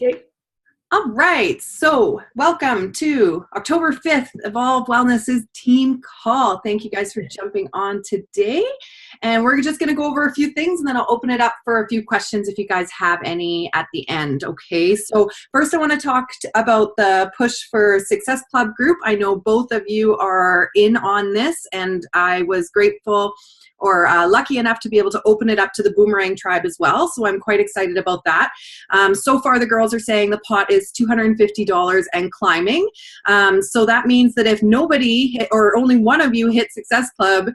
Okay. All right, so welcome to October 5th, Evolve Wellness's team call. Thank you guys for jumping on today. And we're just going to go over a few things and then I'll open it up for a few questions if you guys have any at the end. Okay, so first I want to talk about the Push for Success Club group. I know both of you are in on this, and I was grateful or lucky enough to be able to open it up to the Boomerang tribe as well. So I'm quite excited about that. So far, the girls are saying the pot is $250 and climbing. So that means that if nobody or only one of you hit Success Club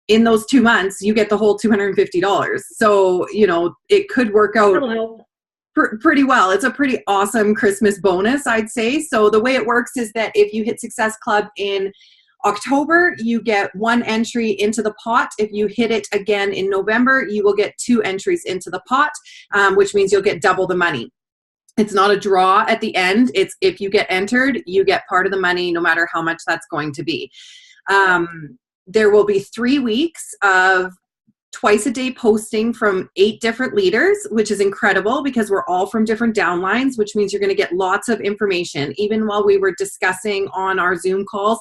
in those 2 months, you get the whole $250. So, you know, it could work out pretty well. It's a pretty awesome Christmas bonus, I'd say. So the way it works is that if you hit Success Club in October, you get 1 entry into the pot. If you hit it again in November, you will get 2 entries into the pot, which means you'll get double the money. It's not a draw at the end. It's if you get entered, you get part of the money, no matter how much that's going to be. There will be 3 weeks of twice a day posting from 8 different leaders, which is incredible because we're all from different downlines, which means you're going to get lots of information. Even while we were discussing on our Zoom calls,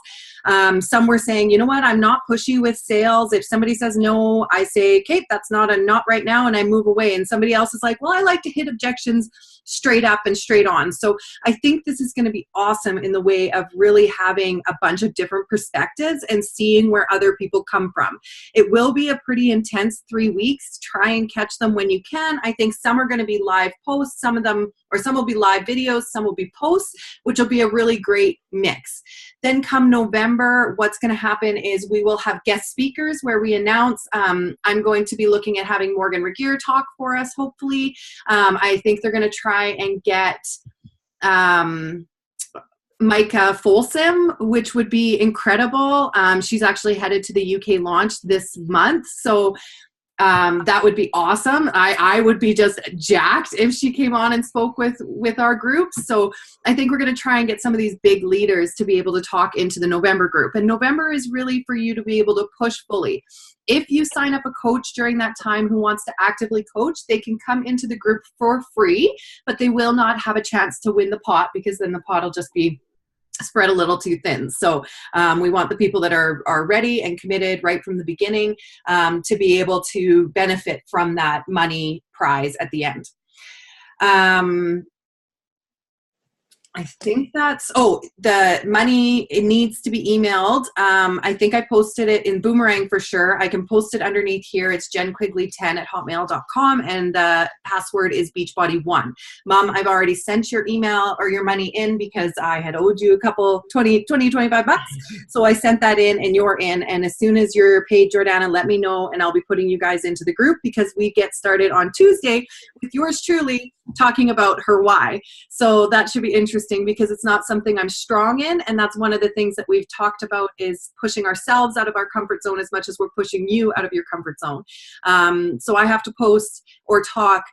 some were saying, you know what, I'm not pushy with sales. If somebody says no, I say, Kate, that's not right now, and I move away. And somebody else is like, well, I like to hit objections straight up and straight on. So I think this is going to be awesome in the way of really having a bunch of different perspectives and seeing where other people come from. It will be a pretty intense 3 weeks. Try and catch them when you can. I think some are going to be live posts, some will be live videos, some will be posts, which will be a really great mix. Then come November, what's going to happen is we will have guest speakers where we announce. I'm going to be looking at having Morgan Regier talk for us, hopefully. I think they're going to try and get Micah Folsom, which would be incredible. She's actually headed to the UK launch this month. So that would be awesome. I would be just jacked if she came on and spoke with our group. So I think we're going to try and get some of these big leaders to be able to talk into the November group. And November is really for you to be able to push fully. If you sign up a coach during that time who wants to actively coach, they can come into the group for free, but they will not have a chance to win the pot because then the pot will just be spread a little too thin. So we want the people that are ready and committed right from the beginning to be able to benefit from that money prize at the end. I think the money, it needs to be emailed. I think I posted it in Boomerang for sure. I can post it underneath here. It's jenquigley10@hotmail.com, and the password is Beachbody1. Mom, I've already sent your email or your money in because I had owed you a couple 25 bucks. So I sent that in and you're in. And as soon as you're paid, Jordana, let me know and I'll be putting you guys into the group because we get started on Tuesday with yours truly talking about her why. So that should be interesting because it's not something I'm strong in, and that's one of the things that we've talked about is pushing ourselves out of our comfort zone as much as we're pushing you out of your comfort zone. So I have to post or talk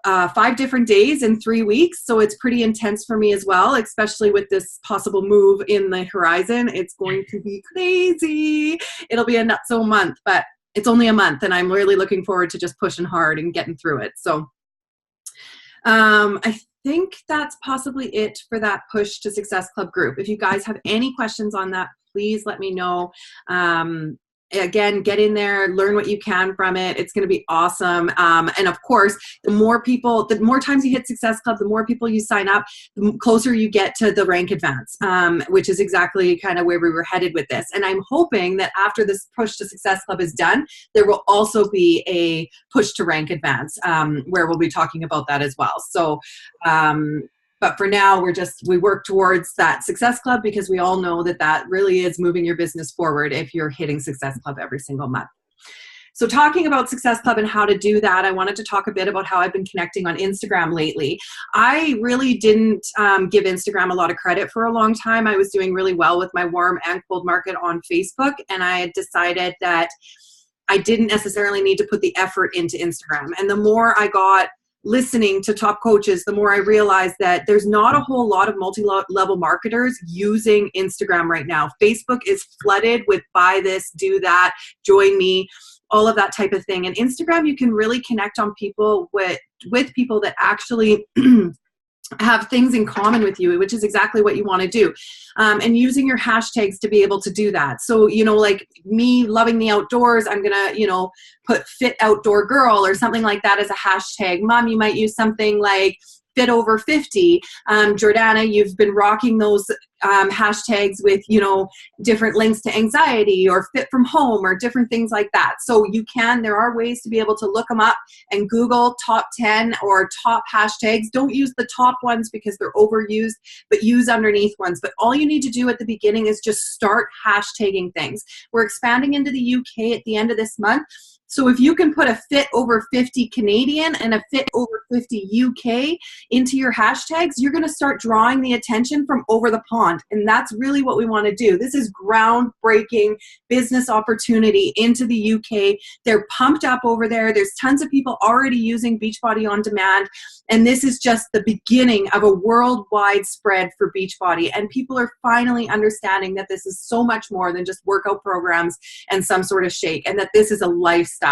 5 different days in 3 weeks, so it's pretty intense for me as well, especially with this possible move in the horizon. It's going to be crazy. It'll be a nutso month, but it's only a month, and I'm really looking forward to just pushing hard and getting through it. So I think that's possibly it for that Push to Success Club group. If you guys have any questions on that, please let me know. Again, get in there, learn what you can from it. It's going to be awesome. And of course, the more times you hit Success Club, the more people you sign up, the closer you get to the rank advance, which is exactly kind of where we were headed with this. And I'm hoping that after this Push to Success Club is done, there will also be a Push to Rank Advance, where we'll be talking about that as well. So, but for now, we work towards that Success Club because we all know that really is moving your business forward if you're hitting Success Club every single month. So talking about Success Club and how to do that, I wanted to talk a bit about how I've been connecting on Instagram lately. I really didn't give Instagram a lot of credit for a long time. I was doing really well with my warm and cold market on Facebook, and I had decided that I didn't necessarily need to put the effort into Instagram. And the more I got listening to top coaches, the more I realized that there's not a whole lot of multi-level marketers using Instagram right now. Facebook is flooded with buy this, do that, join me, all of that type of thing. And Instagram, you can really connect on people with people that actually have things in common with you, which is exactly what you want to do. And using your hashtags to be able to do that. So, like me loving the outdoors, I'm going to, put fit outdoor girl or something like that as a hashtag. Mom, you might use something like fit over 50. Jordana, you've been rocking those hashtags with, different links to anxiety or fit from home or different things like that. So there are ways to be able to look them up and Google top 10 or top hashtags. Don't use the top ones because they're overused, but use underneath ones. But all you need to do at the beginning is just start hashtagging things. We're expanding into the UK at the end of this month. So if you can put a fit over 50 Canadian and a fit over 50 UK into your hashtags, you're going to start drawing the attention from over the pond. And that's really what we want to do. This is groundbreaking business opportunity into the UK. They're pumped up over there. There's tons of people already using Beachbody On Demand. And this is just the beginning of a worldwide spread for Beachbody. And people are finally understanding that this is so much more than just workout programs and some sort of shake, and that this is a lifestyle.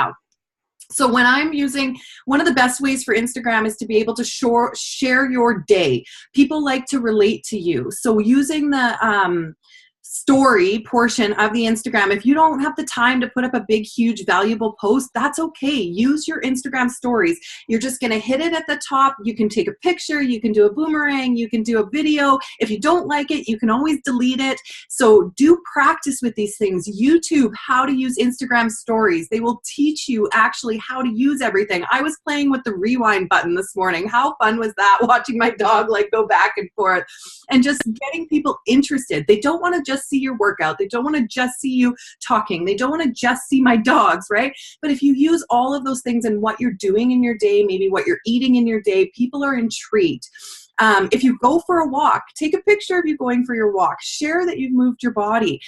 So when I'm using, one of the best ways for Instagram is to be able to share your day. People like to relate to you. So using the story portion of the Instagram, if you don't have the time to put up a big, huge, valuable post, that's okay. Use your Instagram stories. You're just going to hit it at the top. You can take a picture. You can do a boomerang. You can do a video. If you don't like it, you can always delete it. So do practice with these things. YouTube, how to use Instagram stories. They will teach you actually how to use everything. I was playing with the rewind button this morning. How fun was that? Watching my dog go back and forth and just getting people interested. They don't want to just see your workout. They don't want to just see you talking. They don't want to just see my dogs, right? But if you use all of those things in what you're doing in your day, maybe what you're eating in your day, people are intrigued. If you go for a walk, take a picture of you going for your walk. Share that you've moved your body.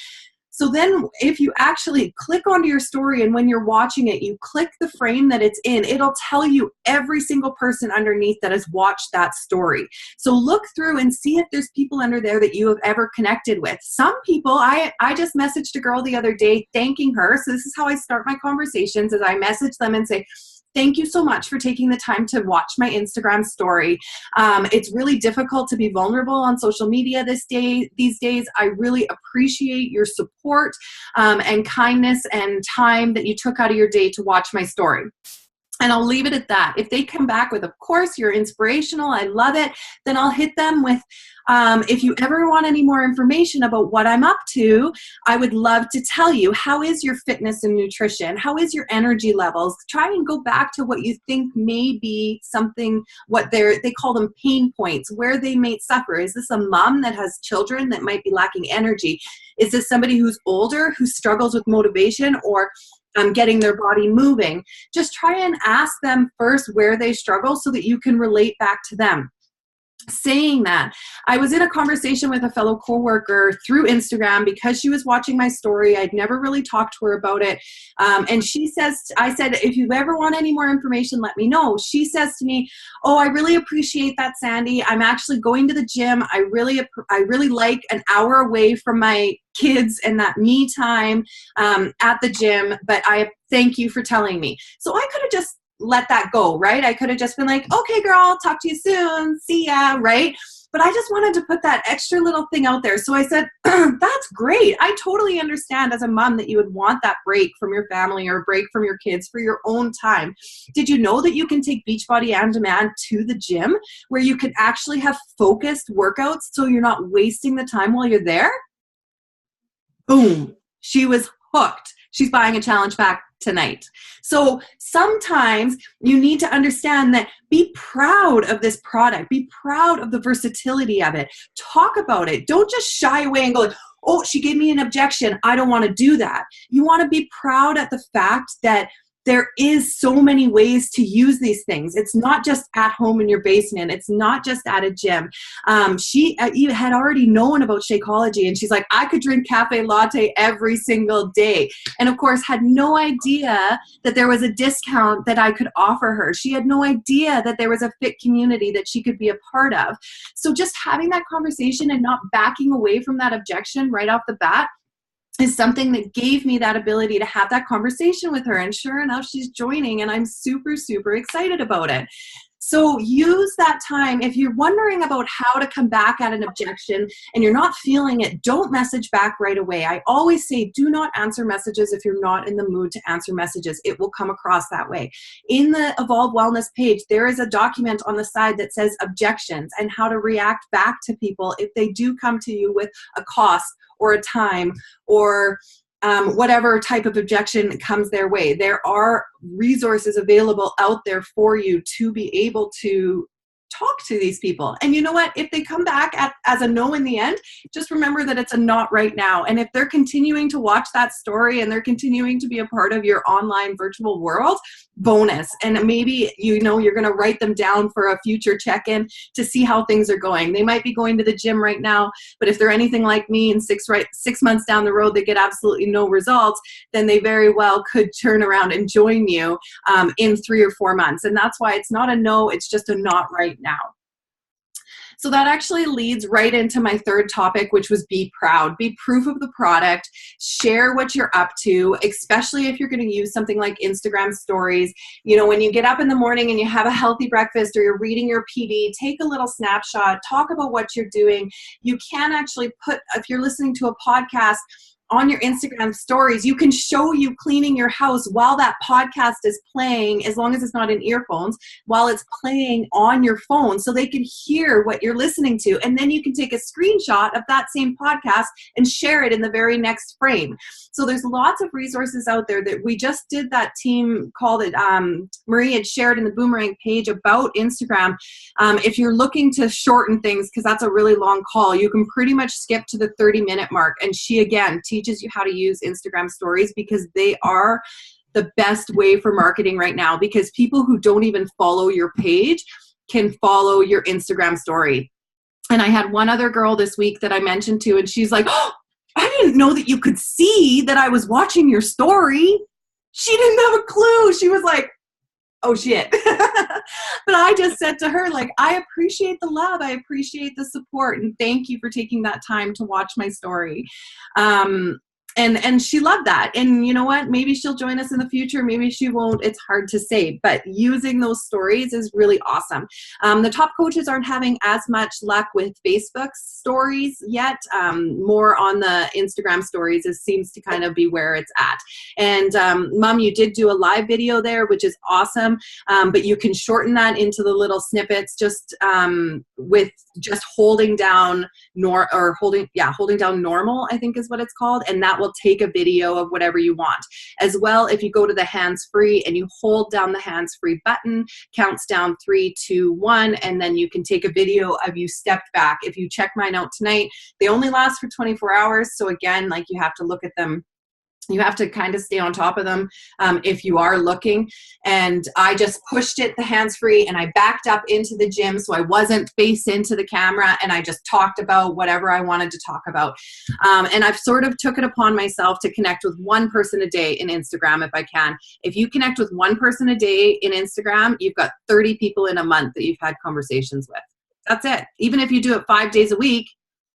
So then if you actually click onto your story and when you're watching it, you click the frame that it's in, it'll tell you every single person underneath that has watched that story. So look through and see if there's people under there that you have ever connected with. Some people, I just messaged a girl the other day thanking her. So this is how I start my conversations, is I message them and say, thank you so much for taking the time to watch my Instagram story. It's really difficult to be vulnerable on social media these days. I really appreciate your support and kindness and time that you took out of your day to watch my story. And I'll leave it at that. If they come back with, of course, you're inspirational, I love it, then I'll hit them with, if you ever want any more information about what I'm up to, I would love to tell you, how is your fitness and nutrition? How is your energy levels? Try and go back to what you think may be something, they call them pain points, where they may suffer. Is this a mom that has children that might be lacking energy? Is this somebody who's older, who struggles with motivation, or getting their body moving? Just try and ask them first where they struggle so that you can relate back to them. Saying that, I was in a conversation with a fellow coworker through Instagram because she was watching my story. I'd never really talked to her about it. And I said, if you ever want any more information, let me know. She says to me, oh, I really appreciate that, Sandy. I'm actually going to the gym. I really like an hour away from my kids and that me time at the gym, but I thank you for telling me. So I could have just let that go, right? I could have just been like, okay, girl, talk to you soon. See ya, right? But I just wanted to put that extra little thing out there. So I said, that's great. I totally understand as a mom that you would want that break from your family or a break from your kids for your own time. Did you know that you can take Beachbody On Demand to the gym where you can actually have focused workouts so you're not wasting the time while you're there? Boom. She was hooked. She's buying a challenge pack tonight. So sometimes you need to understand that, be proud of this product. Be proud of the versatility of it. Talk about it. Don't just shy away and go, oh, she gave me an objection, I don't want to do that. You want to be proud at the fact that there is so many ways to use these things. It's not just at home in your basement. It's not just at a gym. She had already known about Shakeology, and she's like, I could drink cafe latte every single day. And of course, had no idea that there was a discount that I could offer her. She had no idea that there was a fit community that she could be a part of. So just having that conversation and not backing away from that objection right off the bat is something that gave me that ability to have that conversation with her. And sure enough, she's joining, and I'm super, super excited about it. So use that time. If you're wondering about how to come back at an objection and you're not feeling it, don't message back right away. I always say, do not answer messages if you're not in the mood to answer messages. It will come across that way. In the Evolve Wellness page, there is a document on the side that says objections and how to react back to people if they do come to you with a cost or a time or whatever type of objection comes their way. There are resources available out there for you to be able to talk to these people. And you know what? If they come back as a no in the end, just remember that it's a not right now. And if they're continuing to watch that story and they're continuing to be a part of your online virtual world, bonus. And maybe, you know, you're going to write them down for a future check-in to see how things are going. They might be going to the gym right now, but if they're anything like me and 6 months down the road, they get absolutely no results, then they very well could turn around and join you in 3 or 4 months. And that's why it's not a no, it's just a not right now. So that actually leads right into my third topic, which was be proud. Be proof of the product. Share what you're up to, especially if you're going to use something like Instagram stories. You know, when you get up in the morning and you have a healthy breakfast or you're reading your PD, take a little snapshot, talk about what you're doing. You can actually put, if you're listening to a podcast, on your Instagram stories, you can show you cleaning your house while that podcast is playing, as long as it's not in earphones, while it's playing on your phone so they can hear what you're listening to. And then you can take a screenshot of that same podcast and share it in the very next frame. So there's lots of resources out there that we just did that team call that Marie had shared in the Boomerang page about Instagram. If you're looking to shorten things, because that's a really long call, you can pretty much skip to the 30-minute mark. And she, again, teaches you how to use Instagram stories because they are the best way for marketing right now, because people who don't even follow your page can follow your Instagram story. And I had one other girl this week that I mentioned to, and she's like, oh, I didn't know that you could see that I was watching your story. She didn't have a clue. She was like, oh shit. But I just said to her, like, I appreciate the love. I appreciate the support. And thank you for taking that time to watch my story. And she loved that. And you know what? Maybe she'll join us in the future. Maybe she won't. It's hard to say. But using those stories is really awesome. The top coaches aren't having as much luck with Facebook stories yet. More on the Instagram stories. It seems to kind of be where it's at. And Mom, you did do a live video there, which is awesome. But you can shorten that into the little snippets just with just holding down holding down normal, I think is what it's called. And that will take a video of whatever you want. As well, if you go to the hands-free and you hold down the hands-free button, counts down 3, 2, 1, and then you can take a video of you stepped back. If you check mine out tonight, they only last for 24 hours. So again, like, you have to look at them. You have to kind of stay on top of them if you are looking. And I just pushed it, the hands-free, and I backed up into the gym so I wasn't face into the camera, and I just talked about whatever I wanted to talk about. And I've sort of took it upon myself to connect with one person a day in Instagram if I can. If you connect with one person a day in Instagram, you've got 30 people in a month that you've had conversations with. That's it. Even if you do it 5 days a week,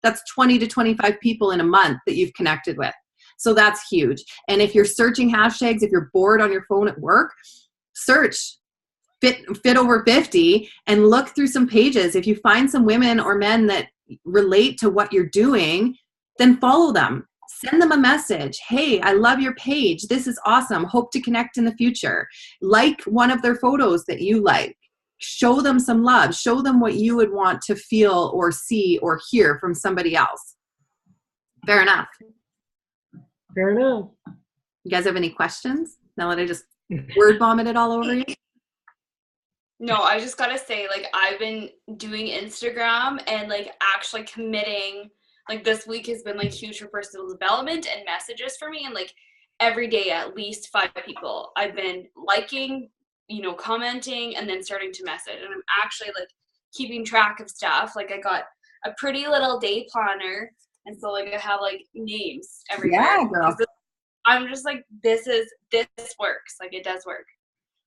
that's 20 to 25 people in a month that you've connected with. So that's huge. And if you're searching hashtags, if you're bored on your phone at work, search fit over 50 and look through some pages. If you find some women or men that relate to what you're doing, then follow them. Send them a message. Hey, I love your page. This is awesome. Hope to connect in the future. Like one of their photos that you like. Show them some love. Show them what you would want to feel or see or hear from somebody else. Fair enough. Fair enough. You guys have any questions now that I just word vomited all over you? No, I just gotta say, like, I've been doing Instagram and like actually committing. Like, this week has been like huge for personal development and messages for me. And like every day, at least 5 people I've been liking, you know, commenting, and then starting to message. And I'm actually like keeping track of stuff. Like, I got a pretty little day planner. And so, like, I have, like, names everywhere. Yeah, girl. I'm just like, this works. Like, it does work.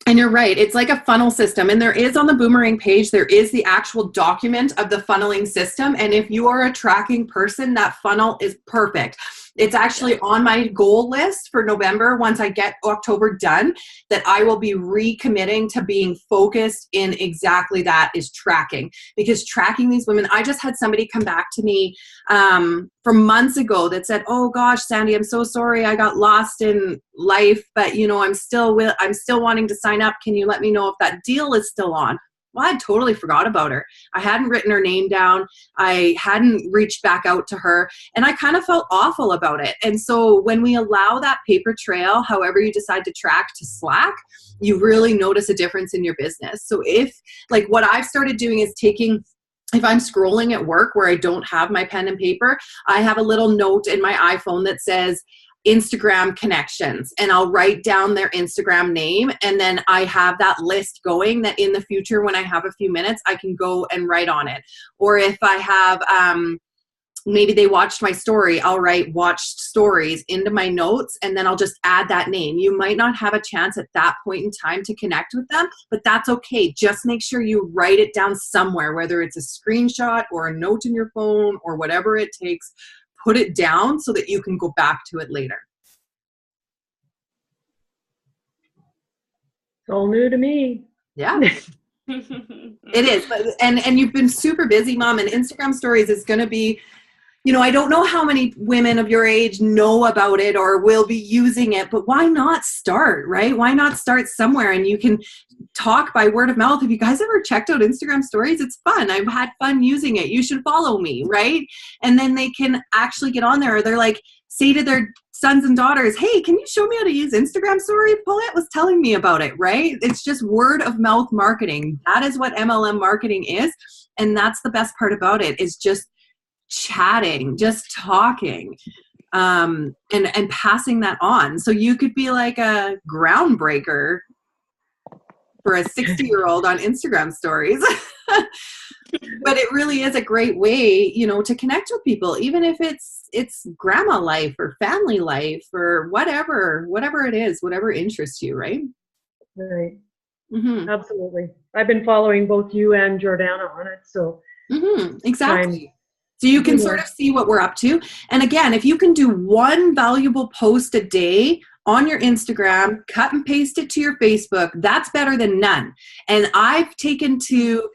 And you're right. It's like a funnel system. And there is on the Boomerang page, there is the actual document of the funneling system. And if you are a tracking person, that funnel is perfect. It's actually on my goal list for November. Once I get October done, that I will be recommitting to being focused in exactly that, is tracking. Because tracking these women, I just had somebody come back to me from months ago that said, "Oh gosh, Sandy, I'm so sorry. I got lost in life, but I'm still wanting to sign up. Can you let me know if that deal is still on?" Well, I totally forgot about her. I hadn't written her name down. I hadn't reached back out to her, and I kind of felt awful about it. And so when we allow that paper trail, however you decide to track, to Slack, you really notice a difference in your business. So what I've started doing is if I'm scrolling at work where I don't have my pen and paper, I have a little note in my iPhone that says Instagram connections, and I'll write down their Instagram name, and then I have that list going that in the future when I have a few minutes I can go and write on it. Or if I have maybe they watched my story, I'll write watched stories into my notes, and then I'll just add that name. You might not have a chance at that point in time to connect with them, but that's okay. Just make sure you write it down somewhere, whether it's a screenshot or a note in your phone or whatever it takes. Put it down so that you can go back to it later. It's all new to me. Yeah. It is. And you've been super busy, Mom, and Instagram stories is going to be, I don't know how many women of your age know about it or will be using it, but why not start, right? Why not start somewhere? And you can talk by word of mouth. Have you guys ever checked out Instagram stories? It's fun. I've had fun using it. You should follow me, right? And then they can actually get on there. Or they're like, say to their sons and daughters, "Hey, can you show me how to use Instagram story? Paulette was telling me about it," right? It's just word of mouth marketing. That is what MLM marketing is. And that's the best part about it, is just chatting, just talking, and passing that on. So you could be like a groundbreaker for a 60-year-old on Instagram stories. But it really is a great way, to connect with people, even if it's grandma life or family life or whatever it is, whatever interests you, right? Right. Mm-hmm. Absolutely. I've been following both you and Jordana on it, so exactly. So you can sort of see what we're up to. And again, if you can do one valuable post a day on your Instagram, cut and paste it to your Facebook, that's better than none. And I've taken to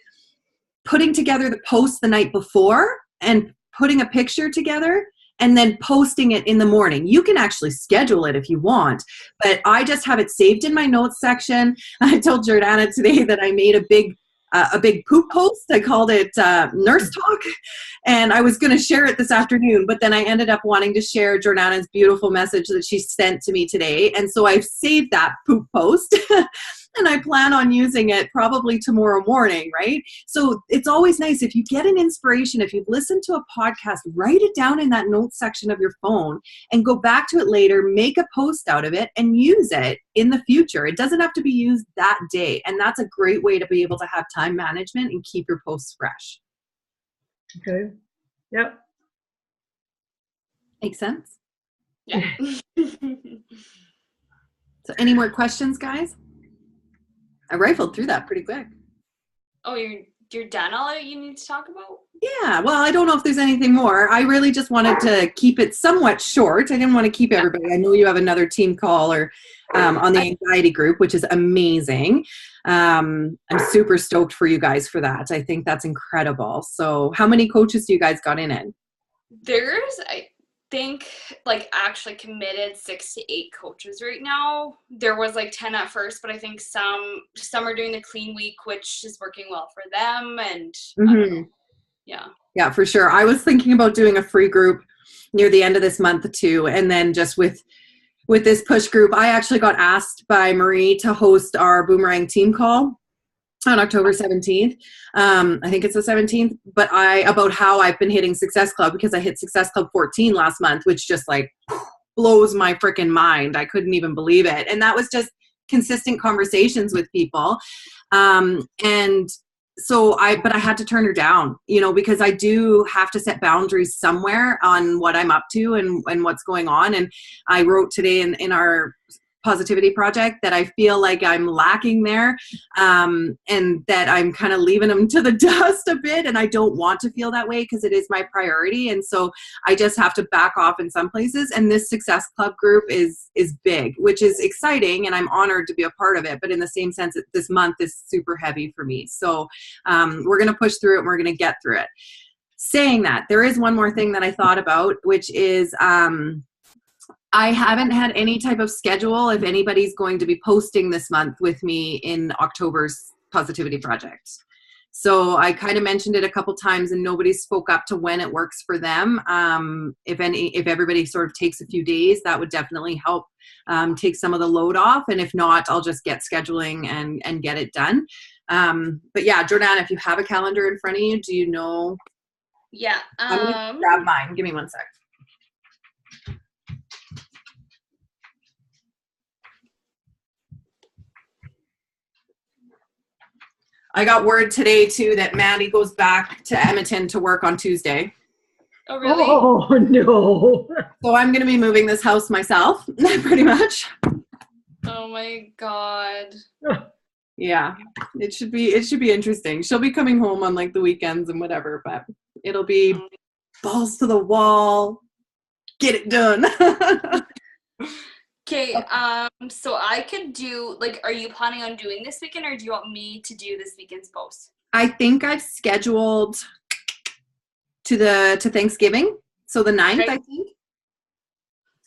putting together the post the night before and putting a picture together and then posting it in the morning. You can actually schedule it if you want, but I just have it saved in my notes section. I told Jordana today that I made a big poop post. I called it Nurse Talk, and I was going to share it this afternoon, but then I ended up wanting to share Jordana's beautiful message that she sent to me today, and so I've saved that poop post, and I plan on using it probably tomorrow morning, right? So it's always nice if you get an inspiration, if you've listened to a podcast, write it down in that notes section of your phone and go back to it later, make a post out of it and use it in the future. It doesn't have to be used that day. And that's a great way to be able to have time management and keep your posts fresh. Okay. Yep. Make sense? Yeah. So any more questions, guys? I rifled through that pretty quick. Oh, you're done all that you need to talk about? Yeah, well, I don't know if there's anything more. I really just wanted to keep it somewhat short. I didn't want to keep everybody. I know you have another team call or on the anxiety group, which is amazing. I'm super stoked for you guys for that. I think that's incredible. So how many coaches do you guys got in it? There's, I think, actually committed 6 to 8 coaches right now. There was 10 at first, but I think some are doing the clean week, which is working well for them. And I don't know. Yeah, for sure. I was thinking about doing a free group near the end of this month too, and then just with this push group, I actually got asked by Marie to host our Boomerang team call on October 17th. I think it's the 17th, but about how I've been hitting Success Club, because I hit Success Club 14 last month, which just blows my freaking mind. I couldn't even believe it. And that was just consistent conversations with people. But I had to turn her down, because I do have to set boundaries somewhere on what I'm up to and what's going on. And I wrote today in our Positivity Project, that I feel like I'm lacking there, and that I'm kind of leaving them to the dust a bit, and I don't want to feel that way because it is my priority, and so I just have to back off in some places. And this Success Club group is big, which is exciting, and I'm honored to be a part of it, but in the same sense, this month is super heavy for me. So we're going to push through it, and we're going to get through it. Saying that, there is one more thing that I thought about, which is I haven't had any type of schedule if anybody's going to be posting this month with me in October's Positivity Project. So I kind of mentioned it a couple times and nobody spoke up to when it works for them. If everybody sort of takes a few days, that would definitely help take some of the load off. And if not, I'll just get scheduling and get it done. But yeah, Jordana, if you have a calendar in front of you, do you know? Yeah. I'm gonna grab mine. Give me one sec. I got word today too that Maddie goes back to Edmonton to work on Tuesday. Oh, really? Oh, no. So I'm going to be moving this house myself, pretty much. Oh my God. Yeah, it should be interesting. She'll be coming home on like the weekends and whatever, but it'll be balls to the wall, get it done. Okay, so I could do, like, are you planning on doing this weekend, or do you want me to do this weekend's post? I think I've scheduled to Thanksgiving, so the 9th, Okay. I think.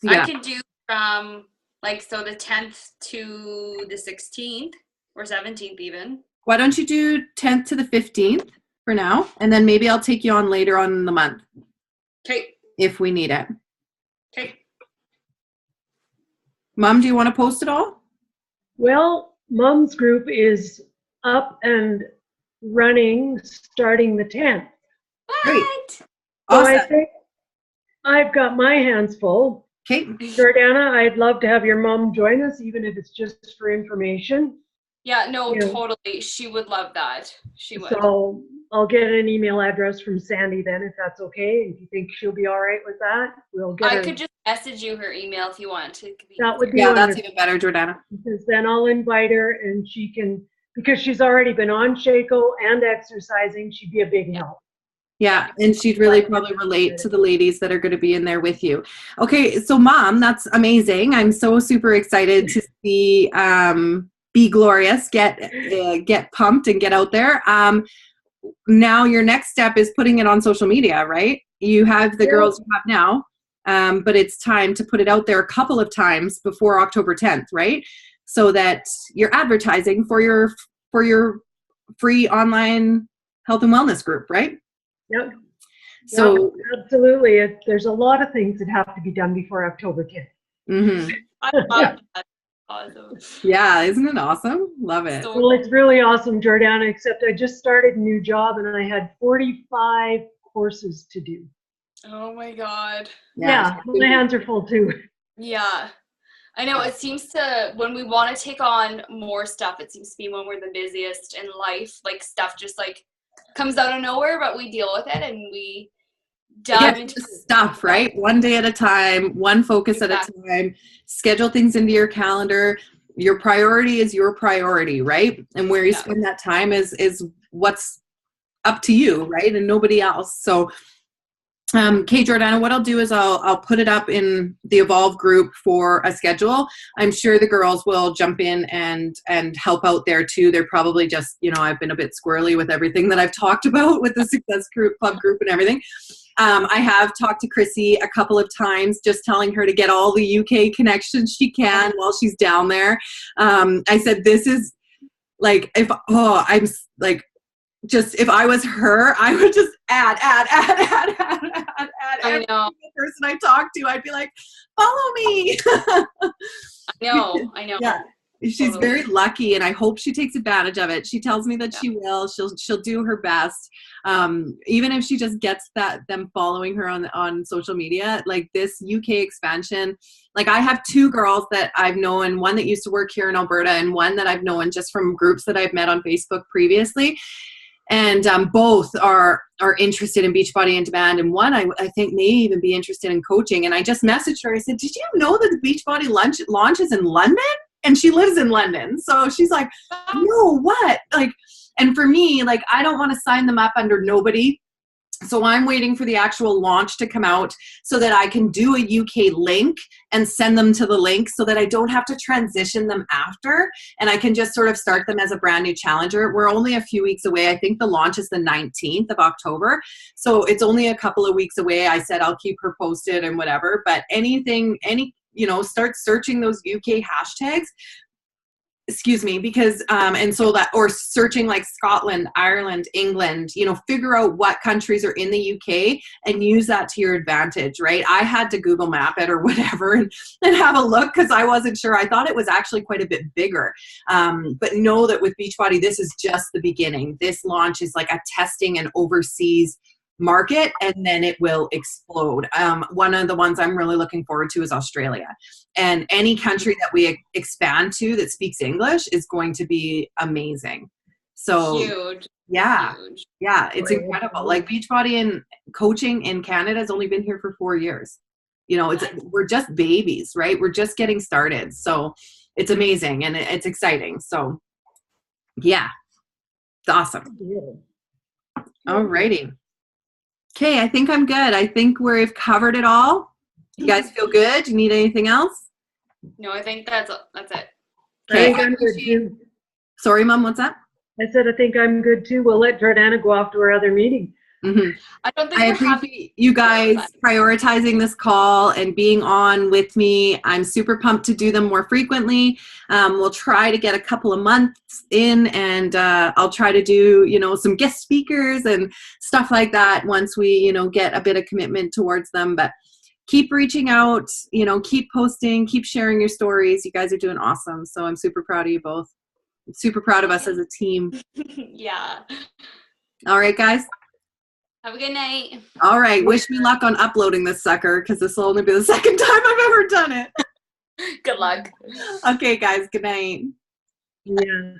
Yeah. I could do from, like, so the 10th to the 16th, or 17th even. Why don't you do 10th to the 15th for now, and then maybe I'll take you on later on in the month. Okay. If we need it. Okay. Mom, do you want to post it all? Well, Mom's group is up and running starting the 10th. Great. What? So Awesome. I think I've got my hands full. Okay. Jordana, I'd love to have your mom join us, even if it's just for information. Yeah, no, Yeah. totally. She would love that. She would. So I'll get an email address from Sandy then, if that's okay. If you think she'll be all right with that, we'll get I her. could just message you her email if you want. It could be That would easier. be Yeah, that's wonderful. even better, Jordana. Because then I'll invite her and she can, because she's already been on Shaco and exercising, she'd be a big help. Yeah, and she'd really probably relate to the ladies that are going to be in there with you. Okay, so Mom, that's amazing. I'm so super excited to see Be Glorious get pumped and get out there. Now your next step is putting it on social media, right? You have the girls you have now, but it's time to put it out there a couple of times before October 10th, right? So that you're advertising for your free online health and wellness group, right? Yep. So Yep, absolutely. There's a lot of things that have to be done before October 10th. mhm. I love that. Awesome. Yeah, isn't it awesome? Love it. So Well, it's really awesome, Jordana, except I just started a new job and I had 45 courses to do. oh my God. Yeah, my hands are full too. Yeah. I know it seems to, when we want to take on more stuff, it seems to be when we're the busiest in life. Like stuff just like comes out of nowhere, but we deal with it and we dive into stuff, right? One day at a time, one focus at a time. Schedule things into your calendar. Your priority is your priority, right? And where you spend that time is what's up to you, right? And nobody else. So okay, Jordana, what I'll do is I'll put it up in the Evolve group for a schedule. I'm sure the girls will jump in and help out there too. They're probably just, I've been a bit squirrely with everything that I've talked about with the Success Club group and everything. I have talked to Chrissy a couple of times, just telling her to get all the UK connections she can while she's down there. I said, this is like, if I was her, I would just add I every know. person I talk to. I'd be like, follow me. I know. Yeah. She's very lucky, and I hope she takes advantage of it. She tells me that she will. She'll do her best, even if she just gets them following her on social media. Like this UK expansion, like I have 2 girls that I've known, one that used to work here in Alberta, and one that I've known just from groups that I've met on Facebook previously. And both are interested in Beachbody On Demand, and one I think may even be interested in coaching. And I just messaged her. I said, "Did you know that the Beachbody launch is in London?" And she lives in London, so she's like, "No, what?" Like, and for me, like, I don't want to sign them up under nobody. So I'm waiting for the actual launch to come out so that I can do a UK link and send them to the link so that I don't have to transition them after, and I can just sort of start them as a brand new challenger. We're only a few weeks away. I think the launch is the 19th of October. So it's only a couple of weeks away. I said I'll keep her posted and whatever, but start searching those UK hashtags. Excuse me, because, and so that, or searching like Scotland, Ireland, England, figure out what countries are in the UK and use that to your advantage, right? I had to Google map it or whatever and have a look because I wasn't sure. I thought it was actually quite a bit bigger. But know that with Beachbody, this is just the beginning. This launch is like a testing and overseas market, and then it will explode. One of the ones I'm really looking forward to is Australia, and any country that we expand to that speaks English is going to be amazing. So huge. It's incredible. Like Beachbody and coaching in Canada has only been here for 4 years. We're just babies, right? We're just getting started. So it's amazing and it's exciting. So yeah, it's awesome. Alrighty. Okay, I think I'm good. I think we've covered it all. You guys feel good? Do you need anything else? No, I think that's it. I think I'm good too. Sorry, Mom, what's that? I said I think I'm good too. We'll let Jordana go off to her other meeting. Mm-hmm. I don't think I appreciate you guys prioritizing this call and being on with me. I'm super pumped to do them more frequently. We'll try to get a couple of months in, and I'll try to do, some guest speakers and stuff like that once we, get a bit of commitment towards them. But keep reaching out, keep posting, keep sharing your stories. You guys are doing awesome. So I'm super proud of you both. I'm super proud of us as a team. Yeah. All right, guys. Have a good night. All right. Wish me luck on uploading this sucker because this will only be the second time I've ever done it. Good luck. Okay, guys. Good night. Yeah.